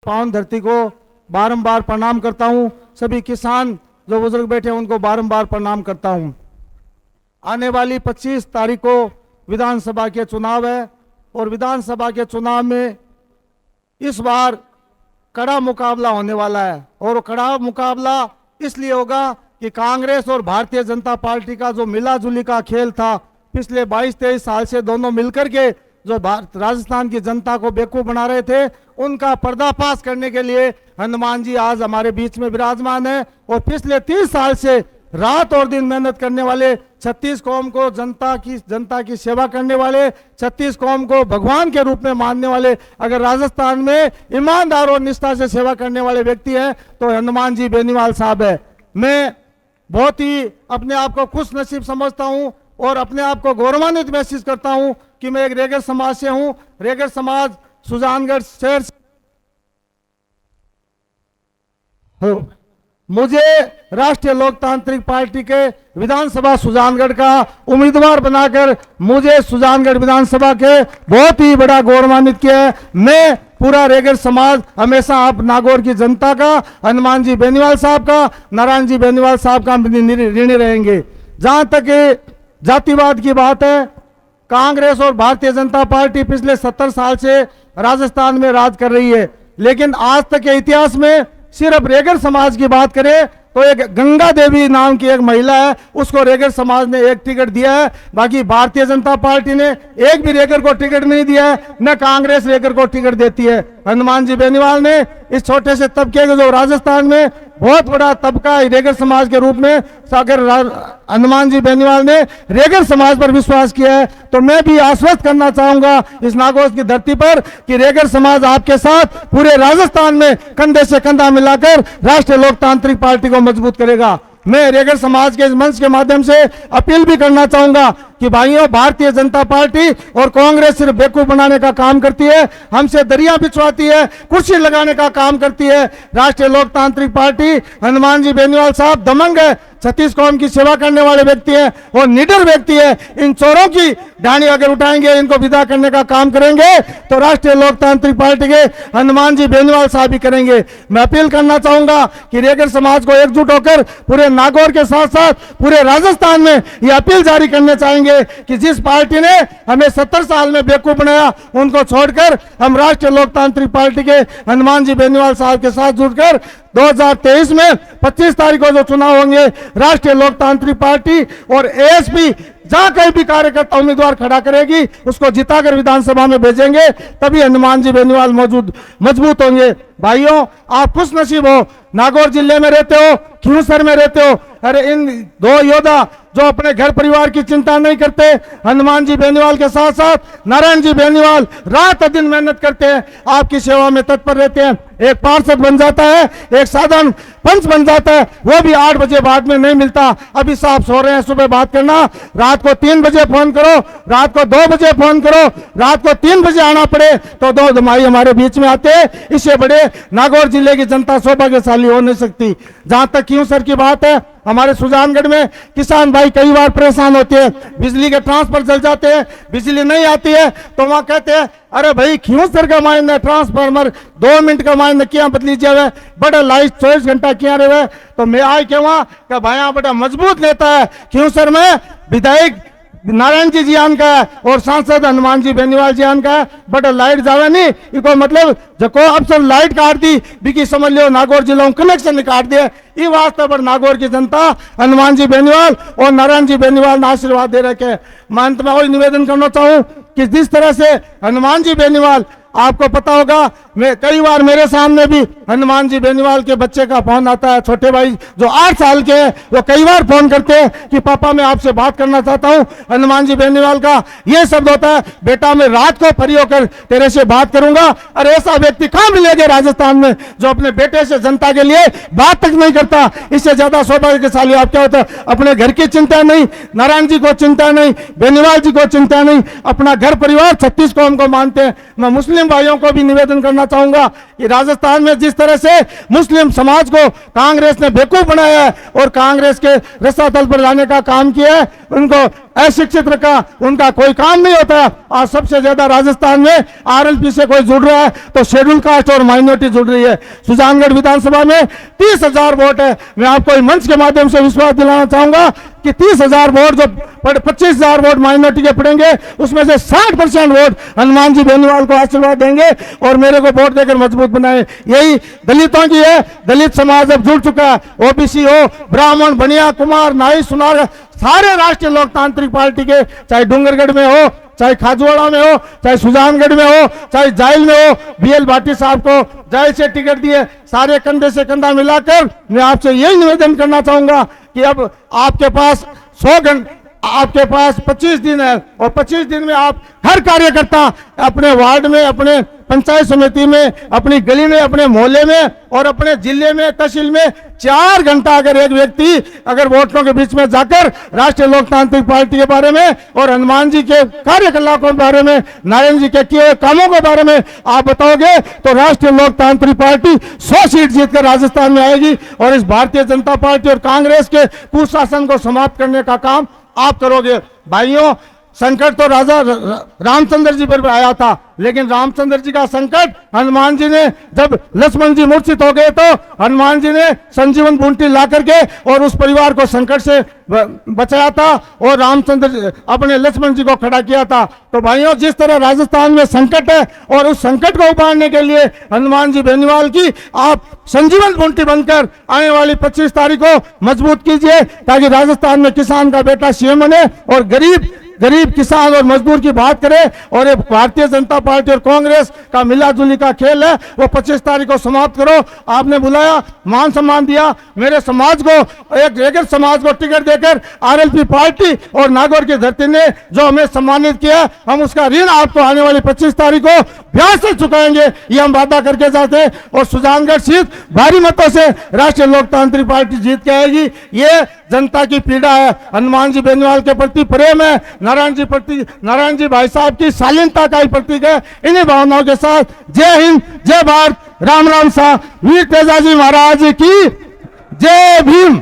पावन धरती को बारंबार प्रणाम करता हूं। सभी किसान जो बुजुर्ग बैठे हैं उनको बारंबार प्रणाम करता हूं। आने वाली 25 तारीख को विधानसभा के चुनाव है और विधानसभा के चुनाव में इस बार कड़ा मुकाबला होने वाला है। और कड़ा मुकाबला इसलिए होगा कि कांग्रेस और भारतीय जनता पार्टी का जो मिलाजुली का खेल था पिछले 22-23 साल से, दोनों मिलकर के जो राजस्थान की जनता को बेवकूफ बना रहे थे, उनका पर्दाफाश करने के लिए हनुमान जी आज हमारे बीच में विराजमान है। और पिछले 30 साल से रात और दिन मेहनत करने वाले, 36 कौम को जनता की सेवा करने वाले, 36 कौम को भगवान के रूप में मानने वाले, अगर राजस्थान में ईमानदार और निष्ठा से सेवा करने वाले व्यक्ति हैं तो हनुमान जी बेनीवाल साहब है। मैं बहुत ही अपने आप को खुश नसीब समझता हूं और अपने आप को गौरवान्वित महसूस करता हूं कि मैं एक रेगर समाज से हूं। रेगर समाज सुजानगढ़ शहर से मुझे राष्ट्रीय लोकतांत्रिक पार्टी के विधानसभा सुजानगढ़ का उम्मीदवार बनाकर मुझे सुजानगढ़ विधानसभा के बहुत ही बड़ा गौरवान्वित किया है। मैं पूरा रेगर समाज हमेशा आप नागौर की जनता का, हनुमान जी बेनीवाल साहब का, नारायण जी बेनीवाल साहब का ऋणी रहेंगे। जहां तक जातिवाद की बात है, कांग्रेस और भारतीय जनता पार्टी पिछले 70 साल से राजस्थान में राज कर रही है, लेकिन आज तक के इतिहास में सिर्फ रेगर समाज की बात करें तो एक गंगा देवी नाम की एक महिला है, उसको रेगर समाज ने एक टिकट दिया है। बाकी भारतीय जनता पार्टी ने एक भी रेगर को टिकट नहीं दिया है, न कांग्रेस रेगर को टिकट देती है। हनुमान जी बेनीवाल ने इस छोटे से तबके के जो राजस्थान में बहुत बड़ा तबका रेगर समाज के रूप में, अगर हनुमान जी बेनीवाल ने रेगर समाज पर विश्वास किया है तो मैं भी आश्वस्त करना चाहूंगा इस नागौर की धरती पर कि रेगर समाज आपके साथ पूरे राजस्थान में कंधे से कंधा मिलाकर राष्ट्रीय लोकतांत्रिक पार्टी को मजबूत करेगा। मैं रेगर समाज के इस मंच के माध्यम से अपील भी करना चाहूंगा कि भाइयों, भारतीय जनता पार्टी और कांग्रेस सिर्फ बेवकूफ बनाने का काम करती है, हमसे दरिया बिछवाती है, कुर्सी लगाने का काम करती है। राष्ट्रीय लोकतांत्रिक पार्टी, हनुमान जी बेनीवाल साहब दमंग है, 36 कौम की सेवा करने वाले व्यक्ति हैं और निडर व्यक्ति है। इन चोरों की ढाणी अगर उठाएंगे, इनको विदा करने का काम करेंगे तो राष्ट्रीय लोकतांत्रिक पार्टी के हनुमान जी बेनीवाल साहब भी करेंगे। मैं अपील करना चाहूंगा कि रेगर समाज को एकजुट होकर पूरे नागौर के साथ साथ पूरे राजस्थान में यह अपील जारी करने चाहेंगे कि जिस पार्टी ने हमें 70 साल में बेवकूफ बनाया, उनको छोड़कर हम राष्ट्रीय लोकतांत्रिक पार्टी के हनुमान जी बेनीवाल साहब के साथ जुड़कर 2023 में 25 तारीख को जो चुनाव होंगे, राष्ट्रीय लोकतांत्रिक पार्टी और एएसपी जहां कहीं भी कार्यकर्ता उम्मीदवार खड़ा करेगी उसको जिताकर विधानसभा में भेजेंगे, तभी हनुमान जी बेनीवाल मजबूत होंगे। भाइयों, आप खुश नसीब हो, नागौर जिले में रहते हो, खींवसर में रहते हो। अरे इन दो योद्धा जो अपने घर परिवार की चिंता नहीं करते, हनुमान जी बेनीवाल के साथ साथ नारायण जी बेनीवाल रात दिन मेहनत करते हैं, आपकी सेवा में तत्पर रहते हैं। एक पार्षद बन जाता है, एक साधारण पंच बन जाता है, वो भी 8 बजे बाद में नहीं मिलता। अभी साहब सो रहे हैं, सुबह बात करना, रात को 3 बजे फोन करो, रात को 2 बजे फोन करो, रात को 3 बजे आना पड़े तो 2 दमाई हमारे बीच में आते हैं। इससे बड़े नागौर जिले की जनता सौभाग्यशाली हो नहीं सकती। जहां तक खींवसर की बात है, हमारे सुजानगढ़ में किसान भाई कई बार परेशान होते हैं, बिजली के ट्रांसफर चल जाते हैं, बिजली नहीं आती है तो वहां कहते हैं अरे भाई खींवसर का मायने ट्रांसफार्मर 2 मिनट का मायने क्या बदली जावे, बड़ा लाइट 24 घंटा क्या रहे। तो मैं आए के वहां का भाया बड़ा मजबूत नेता है, खींवसर में विधायक नारायण जी आन का है और सांसद हनुमान जी बेनीवाल जी आन का है, बट लाइट जावे नहीं, इको मतलब जको अफसर लाइट काट दी बिकी समझ लो नागौर जिला कनेक्शन काट दिए। ये वास्ते पर नागौर की जनता हनुमान जी बेनीवाल और नारायण जी बेनीवाल ने आशीर्वाद दे रखे। मैं अंत में और निवेदन करना चाहूं कि जिस तरह से हनुमान जी बेनीवाल, आपको पता होगा मैं कई बार मेरे सामने भी हनुमान जी बेनीवाल के बच्चे का फोन आता है, छोटे भाई जो 8 साल के हैं, वो कई बार फोन करते हैं कि पापा मैं आपसे बात करना चाहता हूं। हनुमान जी बेनीवाल का ये शब्द होता है, बेटा मैं रात को फ्री होकर तेरे से बात करूंगा। और ऐसा व्यक्ति कहां मिलेगा राजस्थान में जो अपने बेटे से जनता के लिए बात तक नहीं करता। इससे ज्यादा सौभाग्यशाली आप क्या होता है, अपने घर की चिंता नहीं, नारायण जी को चिंता नहीं, बेनीवाल जी को चिंता नहीं, अपना घर परिवार 36 कौम को मानते हैं। मैं मुस्लिम भाइयों को भी निवेदन करना चाहूंगा कि राजस्थान में जिस तरह से मुस्लिम समाज को कांग्रेस ने बेवकूफ बनाया है और कांग्रेस के रसातल पर लाने का काम किया है, उनको अशिक्षित रखा, उनका कोई काम नहीं होता। आज सबसे ज्यादा राजस्थान में आरएलपी से कोई जुड़ रहा है तो शेड्यूल कास्ट और माइनॉरिटी जुड़ रही है। सुजानगढ़ विधानसभा में 30,000 वोट है। मैं आपको मंच के माध्यम से विश्वास दिलाना चाहूंगा कि 30,000 वोट जो 25,000 वोट माइनॉरिटी के पड़ेंगे, उसमें से 60% वोट हनुमान जी बेनीवाल को आशीर्वाद देंगे और मेरे को वोट देकर मजबूत बनाए। यही दलितों की है। दलित समाज अब जुड़ चुका है। ओबीसी हो, ब्राह्मण, बनिया, कुमार, नाई, सुनार, सारे राष्ट्रीय लोकतांत्रिक पार्टी के, चाहे डूंगरगढ़ में हो, चाहे खाजुआड़ा में हो, चाहे सुजानगढ़ में हो, चाहे जाइल में हो, बीएल भाटी साहब को जाहिर से टिकट दिए, सारे कंधे से कंधा मिलाकर मैं आपसे यही निवेदन करना चाहूंगा कि अब आपके पास 100 घंटे, आपके पास 25 दिन है और 25 दिन में आप हर कार्यकर्ता अपने वार्ड में, अपने पंचायत समिति में, अपनी गली में, अपने मोहल्ले में और अपने जिले में, तहसील में 4 घंटा अगर एक व्यक्ति अगर वोटरों के बीच में जाकर राष्ट्रीय लोकतांत्रिक पार्टी के बारे में और हनुमान जी के कार्यकलापों के बारे में, नारायण जी के किए हुए कामों के बारे में आप बताओगे तो राष्ट्रीय लोकतांत्रिक पार्टी 100 सीट जीतकर राजस्थान में आएगी और इस भारतीय जनता पार्टी और कांग्रेस के कुशासन को समाप्त करने का काम आप करोगे। भाइयों, संकट तो राजा रामचंद्र जी पर आया था, लेकिन रामचंद्र जी का संकट हनुमान जी ने, जब लक्ष्मण जी मूर्छित हो गए तो हनुमान जी ने संजीवन बूटी ला करके और उस परिवार को संकट से बचाया था और रामचंद्र अपने लक्ष्मण जी को खड़ा किया था। तो भाइयों, जिस तरह राजस्थान में संकट है और उस संकट को उबारने के लिए हनुमान जी बेनीवाल की आप संजीवन बूटी बनकर आने वाली 25 तारीख को मजबूत कीजिए, ताकि राजस्थान में किसान का बेटा सीएम बने और गरीब किसान और मजदूर की बात करें। और ये भारतीय जनता पार्टी और कांग्रेस का मिलाजुली का खेल है, वो 25 तारीख को समाप्त करो। आपने बुलाया, मान सम्मान दिया, मेरे समाज को, एक समाज को टिकट देकर आरएलपी पार्टी और नागौर की धरती ने जो हमें सम्मानित किया, हम उसका ऋण आपको आने वाली 25 तारीख को ब्याज से चुकाएंगे, ये हम वादा करके जाते हैं। और सुजानगढ़ सीट भारी मतों से राष्ट्रीय लोकतांत्रिक पार्टी जीत के आएगी। ये जनता की पीड़ा है, हनुमान जी बेनीवाल के प्रति प्रेम है, नारायण जी भाई साहब की शालीनता का ही प्रतीक है। इन्हीं भावनाओं के साथ जय हिंद, जय भारत, राम राम सा, वीर तेजाजी महाराज की जय भीम।